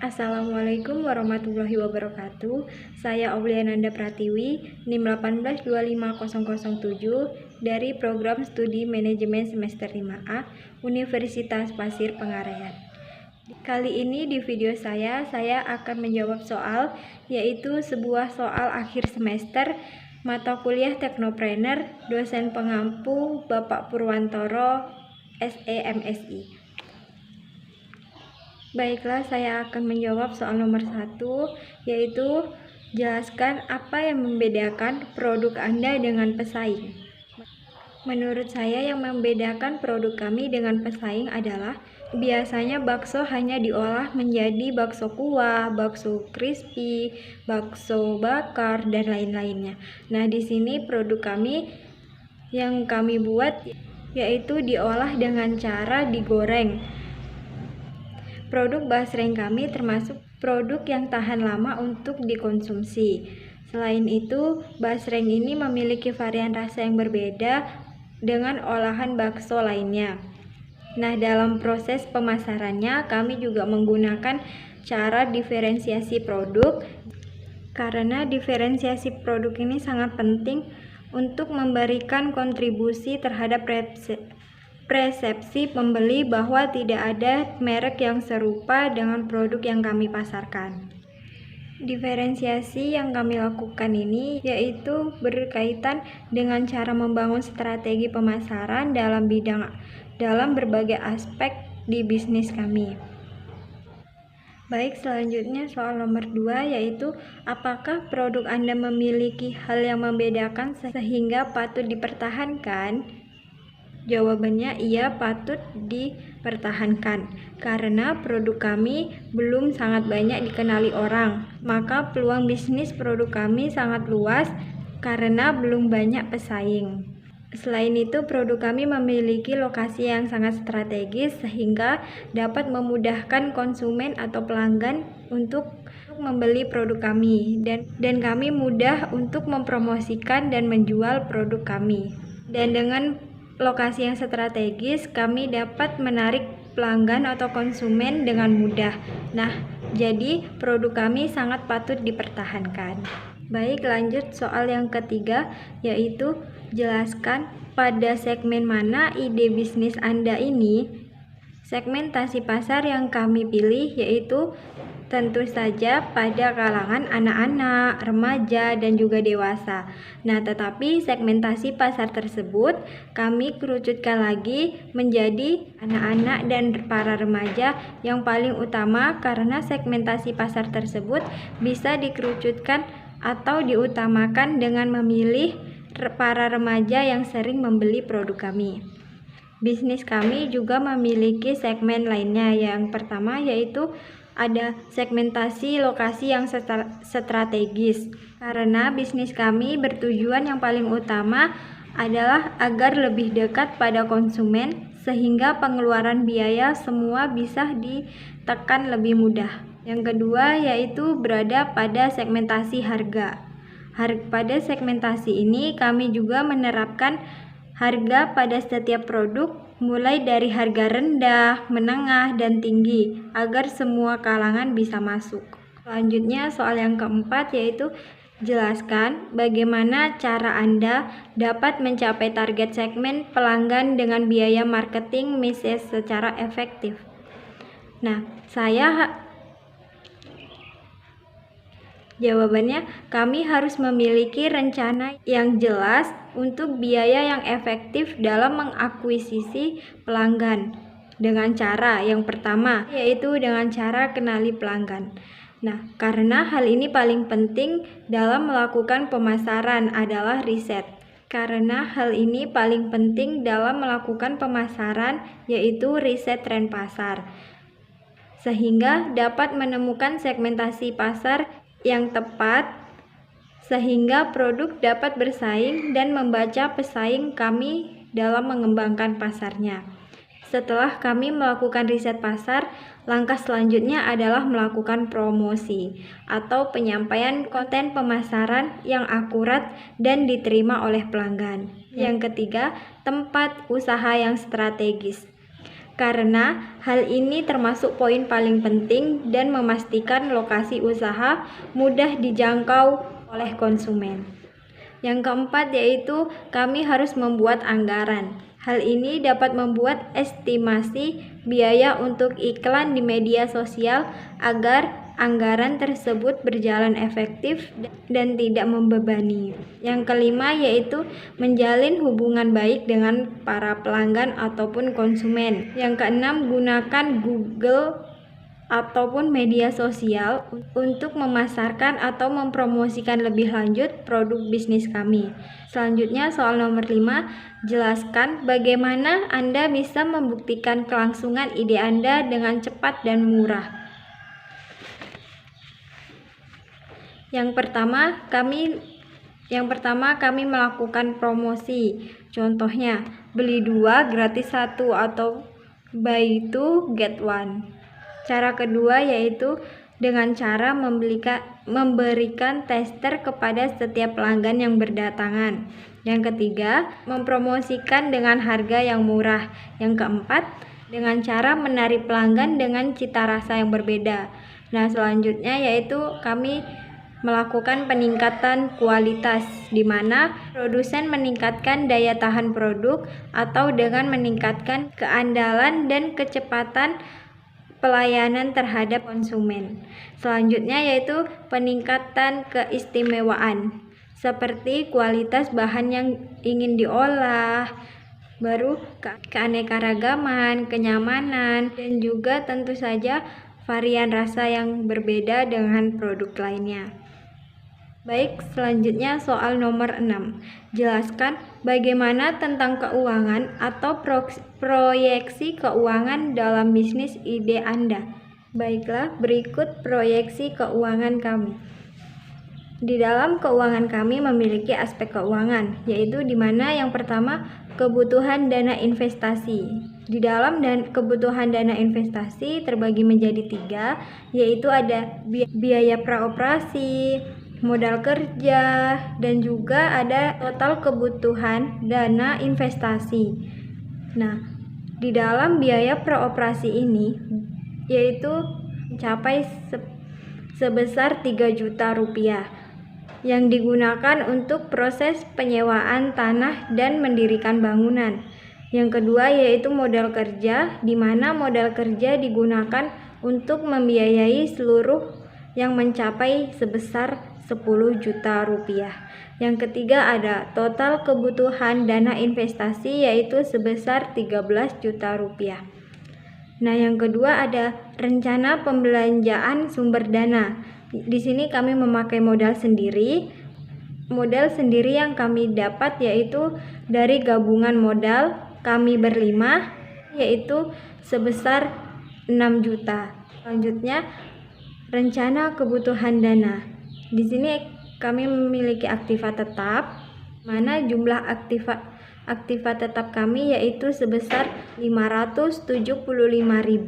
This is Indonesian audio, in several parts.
Assalamualaikum warahmatullahi wabarakatuh. Saya Auliananda Pratiwi, NIM 1825007 dari Program Studi Manajemen Semester 5A Universitas Pasir Pengarean. Kali ini di video saya akan menjawab soal, yaitu sebuah soal akhir semester mata kuliah Teknopreneur, dosen pengampu Bapak Purwantoro, SE MSI. Baiklah, saya akan menjawab soal nomor 1, yaitu jelaskan apa yang membedakan produk Anda dengan pesaing. Menurut saya yang membedakan produk kami dengan pesaing adalah biasanya bakso hanya diolah menjadi bakso kuah, bakso crispy, bakso bakar, dan lain-lainnya. Nah, di sini produk kami yang kami buat yaitu diolah dengan cara digoreng. Produk basreng kami termasuk produk yang tahan lama untuk dikonsumsi. Selain itu, basreng ini memiliki varian rasa yang berbeda dengan olahan bakso lainnya. Nah, dalam proses pemasarannya, kami juga menggunakan cara diferensiasi produk, karena diferensiasi produk ini sangat penting untuk memberikan kontribusi terhadap persepsi pembeli bahwa tidak ada merek yang serupa dengan produk yang kami pasarkan. Diferensiasi yang kami lakukan ini yaitu berkaitan dengan cara membangun strategi pemasaran dalam berbagai aspek di bisnis kami. Baik, selanjutnya soal nomor 2, yaitu apakah produk Anda memiliki hal yang membedakan sehingga patut dipertahankan? Jawabannya iya, patut dipertahankan karena produk kami belum sangat banyak dikenali orang. Maka peluang bisnis produk kami sangat luas karena belum banyak pesaing. Selain itu, produk kami memiliki lokasi yang sangat strategis sehingga dapat memudahkan konsumen atau pelanggan untuk membeli produk kami, dan kami mudah untuk mempromosikan dan menjual produk kami. Dan dengan lokasi yang strategis, kami dapat menarik pelanggan atau konsumen dengan mudah. Nah, jadi produk kami sangat patut dipertahankan. Baik, lanjut soal yang ketiga, yaitu jelaskan pada segmen mana ide bisnis Anda ini. Segmentasi pasar yang kami pilih yaitu tentu saja pada kalangan anak-anak, remaja, dan juga dewasa. Nah, tetapi segmentasi pasar tersebut kami kerucutkan lagi menjadi anak-anak dan para remaja yang paling utama karena segmentasi pasar tersebut bisa dikerucutkan atau diutamakan dengan memilih para remaja yang sering membeli produk kami. Bisnis kami juga memiliki segmen lainnya. Yang pertama yaitu ada segmentasi lokasi yang strategis, karena bisnis kami bertujuan yang paling utama adalah agar lebih dekat pada konsumen sehingga pengeluaran biaya semua bisa ditekan lebih mudah. Yang kedua yaitu berada pada segmentasi harga. Pada segmentasi ini kami juga menerapkan harga pada setiap produk mulai dari harga rendah, menengah, dan tinggi agar semua kalangan bisa masuk. Selanjutnya soal yang keempat yaitu jelaskan bagaimana cara Anda dapat mencapai target segmen pelanggan dengan biaya marketing message secara efektif. Nah, jawabannya, kami harus memiliki rencana yang jelas untuk biaya yang efektif dalam mengakuisisi pelanggan dengan cara yang pertama, yaitu dengan cara kenali pelanggan. Nah, karena hal ini paling penting dalam melakukan pemasaran adalah riset. Yaitu riset tren pasar, sehingga dapat menemukan segmentasi pasar yang tepat sehingga produk dapat bersaing dan membaca pesaing kami dalam mengembangkan pasarnya. Setelah kami melakukan riset pasar, langkah selanjutnya adalah melakukan promosi atau penyampaian konten pemasaran yang akurat dan diterima oleh pelanggan. Yang ketiga, tempat usaha yang strategis. karena hal ini termasuk poin paling penting dan memastikan lokasi usaha mudah dijangkau oleh konsumen. Yang keempat yaitu kami harus membuat anggaran. Hal ini dapat membuat estimasi biaya untuk iklan di media sosial agar anggaran tersebut berjalan efektif dan tidak membebani. Yang kelima yaitu menjalin hubungan baik dengan para pelanggan ataupun konsumen. Yang keenam, gunakan Google ataupun media sosial untuk memasarkan atau mempromosikan lebih lanjut produk bisnis kami. Selanjutnya soal nomor 5, jelaskan bagaimana Anda bisa membuktikan kelangsungan ide Anda dengan cepat dan murah. Yang pertama, kami melakukan promosi. Contohnya, beli 2 gratis 1 atau buy 2 get 1. Cara kedua yaitu dengan cara memberikan tester kepada setiap pelanggan yang berdatangan. Yang ketiga, mempromosikan dengan harga yang murah. Yang keempat, dengan cara menarik pelanggan dengan cita rasa yang berbeda. Nah, selanjutnya yaitu kami melakukan peningkatan kualitas, di mana produsen meningkatkan daya tahan produk atau dengan meningkatkan keandalan dan kecepatan pelayanan terhadap konsumen. Selanjutnya yaitu peningkatan keistimewaan, seperti kualitas bahan yang ingin diolah, baru keanekaragaman, kenyamanan, dan juga tentu saja varian rasa yang berbeda dengan produk lainnya. Baik, selanjutnya soal nomor 6. Jelaskan bagaimana tentang keuangan atau proyeksi keuangan dalam bisnis ide Anda. Baiklah, berikut proyeksi keuangan kami. Di dalam keuangan kami memiliki aspek keuangan, yaitu di mana yang pertama kebutuhan dana investasi. Di dalam kebutuhan dana investasi terbagi menjadi 3, yaitu ada biaya praoperasi, modal kerja, dan juga ada total kebutuhan dana investasi. Nah, di dalam biaya praoperasi ini yaitu mencapai sebesar 3 juta rupiah yang digunakan untuk proses penyewaan tanah dan mendirikan bangunan. Yang kedua yaitu modal kerja, di mana modal kerja digunakan untuk membiayai seluruh yang mencapai sebesar 10 juta rupiah. Yang ketiga ada total kebutuhan dana investasi yaitu sebesar 13 juta rupiah. Nah, yang kedua ada rencana pembelanjaan sumber dana. Di sini kami memakai modal sendiri. Modal sendiri yang kami dapat yaitu dari gabungan modal kami berlima yaitu sebesar 6 juta. Selanjutnya rencana kebutuhan dana. Di sini kami memiliki aktiva tetap, mana jumlah aktiva tetap kami yaitu sebesar Rp575.000.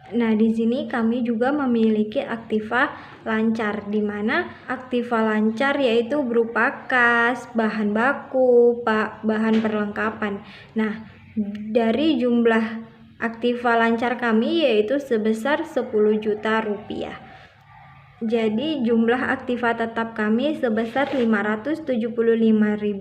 Nah, di sini kami juga memiliki aktiva lancar, di mana aktiva lancar yaitu berupa kas, bahan baku, bahan perlengkapan. Nah, dari jumlah aktiva lancar kami yaitu sebesar 10 juta rupiah. Jadi jumlah aktiva tetap kami sebesar Rp575.000.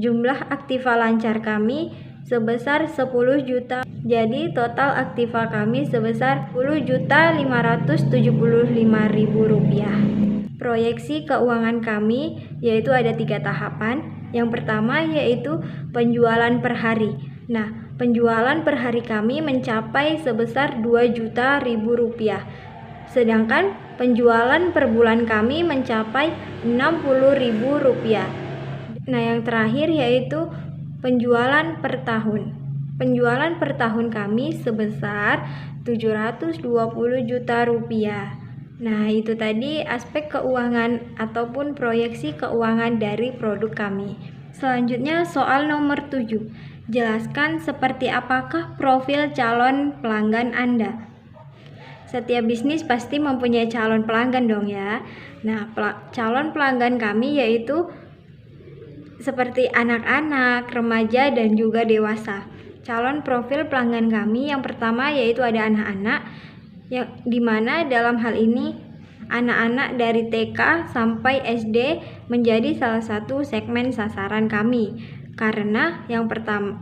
Jumlah aktiva lancar kami sebesar 10 juta. Jadi total aktiva kami sebesar Rp10.575.000. Proyeksi keuangan kami yaitu ada 3 tahapan. Yang pertama yaitu penjualan per hari. Nah, penjualan per hari kami mencapai sebesar Rp2 juta. Sedangkan penjualan per bulan kami mencapai Rp60.000. Nah, yang terakhir yaitu penjualan per tahun. Penjualan per tahun kami sebesar Rp720 juta. Nah, itu tadi aspek keuangan ataupun proyeksi keuangan dari produk kami. Selanjutnya soal nomor 7. Jelaskan seperti apakah profil calon pelanggan Anda. Setiap bisnis pasti mempunyai calon pelanggan dong ya. Nah, calon pelanggan kami yaitu seperti anak-anak, remaja, dan juga dewasa. calon profil pelanggan kami. Yang pertama yaitu ada anak-anak, yang dimana dalam hal ini anak-anak dari TK sampai SD menjadi salah satu segmen sasaran kami. Karena yang pertama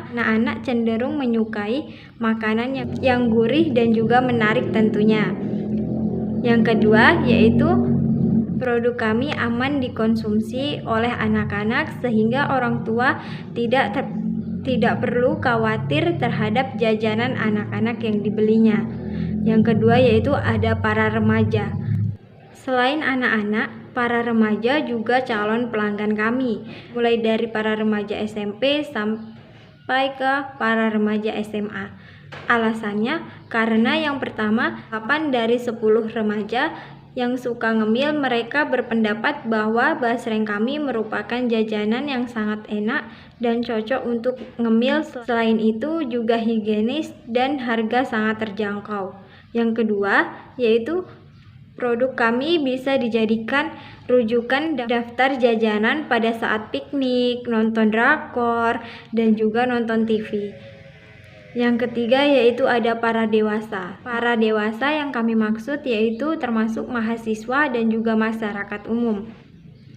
anak-anak cenderung menyukai makanan yang gurih dan juga menarik tentunya. Yang kedua yaitu produk kami aman dikonsumsi oleh anak-anak sehingga orang tua tidak perlu khawatir terhadap jajanan anak-anak yang dibelinya. Yang kedua yaitu ada para remaja. Selain anak-anak, para remaja juga calon pelanggan kami, mulai dari para remaja SMP sampai ke para remaja SMA. Alasannya karena yang pertama, 8 dari 10 remaja yang suka ngemil, mereka berpendapat bahwa basreng kami merupakan jajanan yang sangat enak dan cocok untuk ngemil. Selain itu juga higienis dan harga sangat terjangkau. Yang kedua yaitu produk kami bisa dijadikan rujukan daftar jajanan pada saat piknik, nonton drakor, dan juga nonton TV. Yang ketiga yaitu ada para dewasa. Para dewasa yang kami maksud yaitu termasuk mahasiswa dan juga masyarakat umum.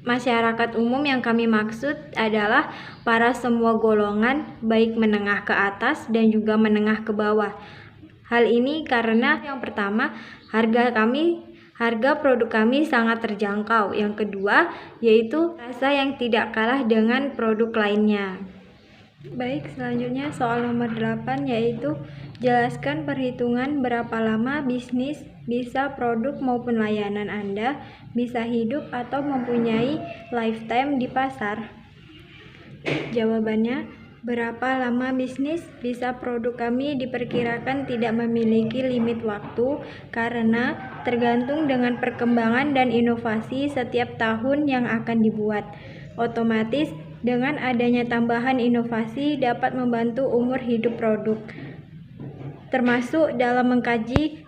Masyarakat umum yang kami maksud adalah para semua golongan, baik menengah ke atas dan juga menengah ke bawah. Hal ini karena yang pertama, harga produk kami sangat terjangkau. Yang kedua yaitu rasa yang tidak kalah dengan produk lainnya. Baik, selanjutnya soal nomor 8 yaitu jelaskan perhitungan berapa lama bisnis, bisa produk maupun layanan Anda bisa hidup atau mempunyai lifetime di pasar. Jawabannya, berapa lama bisnis, bisa produk kami diperkirakan tidak memiliki limit waktu karena tergantung dengan perkembangan dan inovasi setiap tahun yang akan dibuat. Otomatis dengan adanya tambahan inovasi dapat membantu umur hidup produk, termasuk dalam mengkaji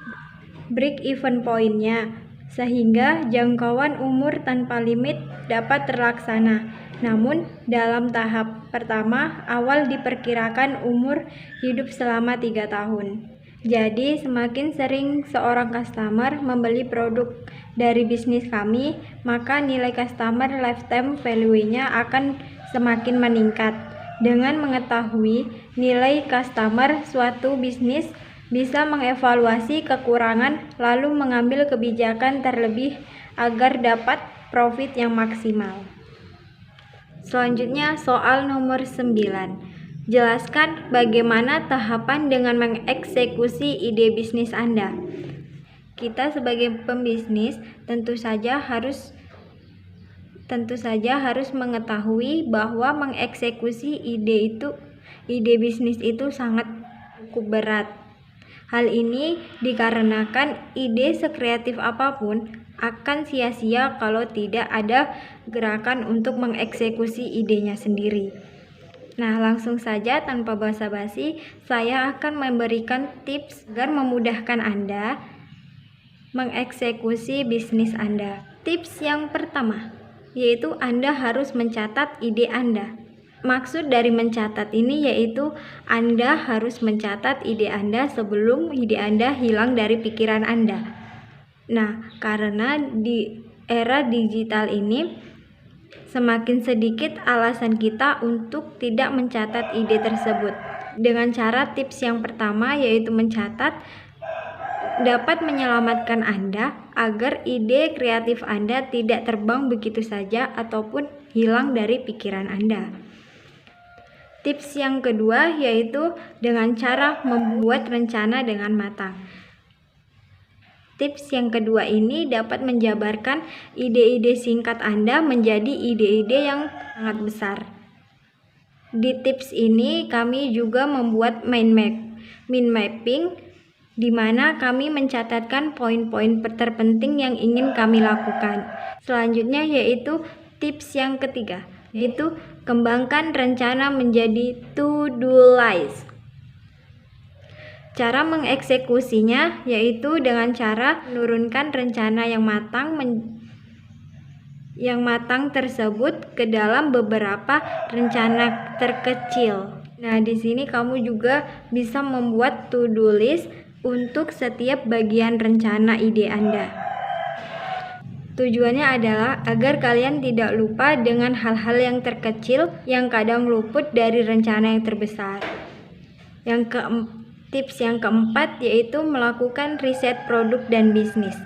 break-even point-nya, sehingga jangkauan umur tanpa limit dapat terlaksana. Namun, dalam tahap pertama, awal diperkirakan umur hidup selama 3 tahun. Jadi, semakin sering seorang customer membeli produk dari bisnis kami, maka nilai customer lifetime value-nya akan semakin meningkat. Dengan mengetahui nilai customer suatu bisnis, bisa mengevaluasi kekurangan lalu mengambil kebijakan terlebih agar dapat profit yang maksimal. Selanjutnya soal nomor 9. Jelaskan bagaimana tahapan dengan mengeksekusi ide bisnis Anda. Kita sebagai pembisnis tentu saja harus mengetahui bahwa mengeksekusi ide bisnis itu sangat cukup berat. Hal ini dikarenakan ide sekreatif apapun akan sia-sia kalau tidak ada gerakan untuk mengeksekusi idenya sendiri. Nah, langsung saja tanpa basa-basi, saya akan memberikan tips agar memudahkan Anda mengeksekusi bisnis Anda. Tips yang pertama, yaitu Anda harus mencatat ide Anda. Maksud dari mencatat ini yaitu Anda harus mencatat ide Anda sebelum ide Anda hilang dari pikiran Anda. Nah, karena di era digital ini semakin sedikit alasan kita untuk tidak mencatat ide tersebut. Dengan cara tips yang pertama yaitu mencatat dapat menyelamatkan Anda agar ide kreatif Anda tidak terbang begitu saja ataupun hilang dari pikiran Anda. Tips yang kedua yaitu dengan cara membuat rencana dengan matang. Tips yang kedua ini dapat menjabarkan ide-ide singkat Anda menjadi ide-ide yang sangat besar. Di tips ini kami juga membuat mind mapping di mana kami mencatatkan poin-poin terpenting yang ingin kami lakukan. Selanjutnya yaitu tips yang ketiga, yaitu kembangkan rencana menjadi to-do list. Cara mengeksekusinya yaitu dengan cara menurunkan rencana yang matang tersebut ke dalam beberapa rencana terkecil. Nah, di sini kamu juga bisa membuat to-do list untuk setiap bagian rencana ide Anda. Tujuannya adalah agar kalian tidak lupa dengan hal-hal yang terkecil yang kadang luput dari rencana yang terbesar. Tips yang keempat yaitu melakukan riset produk dan bisnis.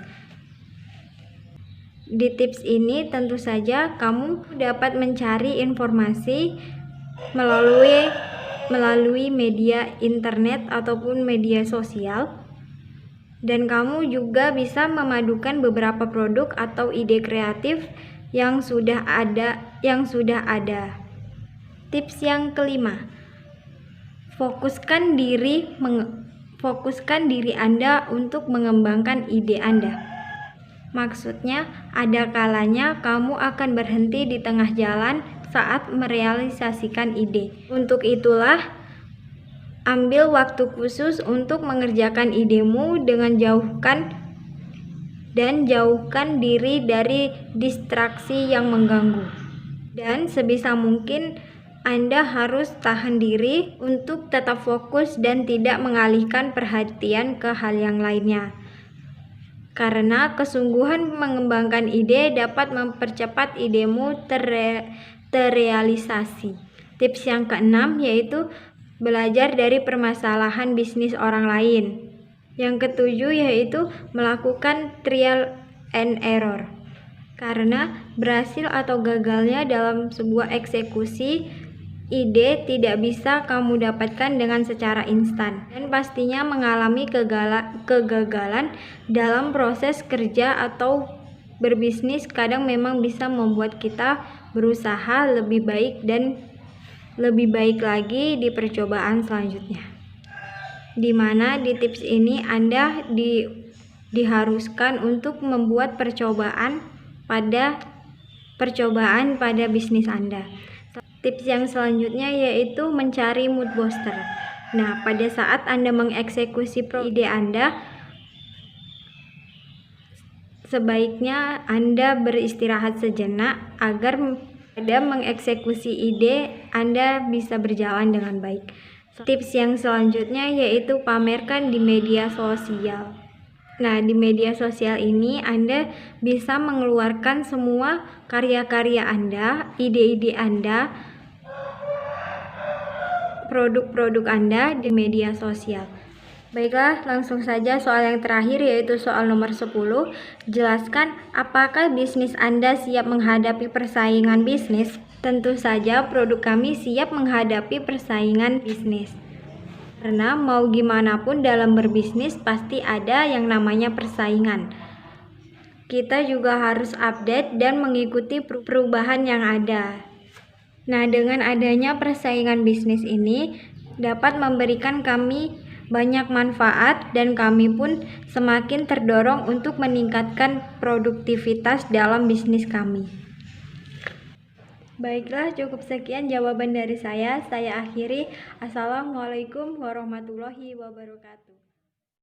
Di tips ini tentu saja kamu dapat mencari informasi melalui media internet ataupun media sosial, dan kamu juga bisa memadukan beberapa produk atau ide kreatif yang sudah ada. Tips yang kelima, fokuskan diri Anda untuk mengembangkan ide Anda. Maksudnya, ada kalanya kamu akan berhenti di tengah jalan saat merealisasikan ide. Untuk itulah, ambil waktu khusus untuk mengerjakan idemu dengan jauhkan diri dari distraksi yang mengganggu. Dan sebisa mungkin Anda harus tahan diri untuk tetap fokus dan tidak mengalihkan perhatian ke hal yang lainnya. Karena kesungguhan mengembangkan ide dapat mempercepat idemu terrealisasi. Tips yang keenam yaitu belajar dari permasalahan bisnis orang lain. Yang ketujuh yaitu melakukan trial and error. Karena berhasil atau gagalnya dalam sebuah eksekusi ide tidak bisa kamu dapatkan dengan secara instan, dan pastinya mengalami kegagalan dalam proses kerja atau berbisnis kadang memang bisa membuat kita berusaha lebih baik lagi di percobaan selanjutnya. Dimana di tips ini Anda diharuskan untuk membuat percobaan pada bisnis Anda. Tips yang selanjutnya yaitu mencari mood booster. Nah, pada saat Anda mengeksekusi ide Anda, sebaiknya Anda beristirahat sejenak agar pada mengeksekusi ide Anda bisa berjalan dengan baik. Tips yang selanjutnya yaitu pamerkan di media sosial. Nah, di media sosial ini Anda bisa mengeluarkan semua karya-karya Anda, ide-ide Anda, produk-produk Anda di media sosial. Baiklah, langsung saja soal yang terakhir yaitu soal nomor 10. Jelaskan apakah bisnis Anda siap menghadapi persaingan bisnis? Tentu saja produk kami siap menghadapi persaingan bisnis. Karena mau gimana pun dalam berbisnis pasti ada yang namanya persaingan. Kita juga harus update dan mengikuti perubahan yang ada. Nah, dengan adanya persaingan bisnis ini dapat memberikan kami banyak manfaat dan kami pun semakin terdorong untuk meningkatkan produktivitas dalam bisnis kami. Baiklah, cukup sekian jawaban dari saya. Saya akhiri. Assalamualaikum warahmatullahi wabarakatuh.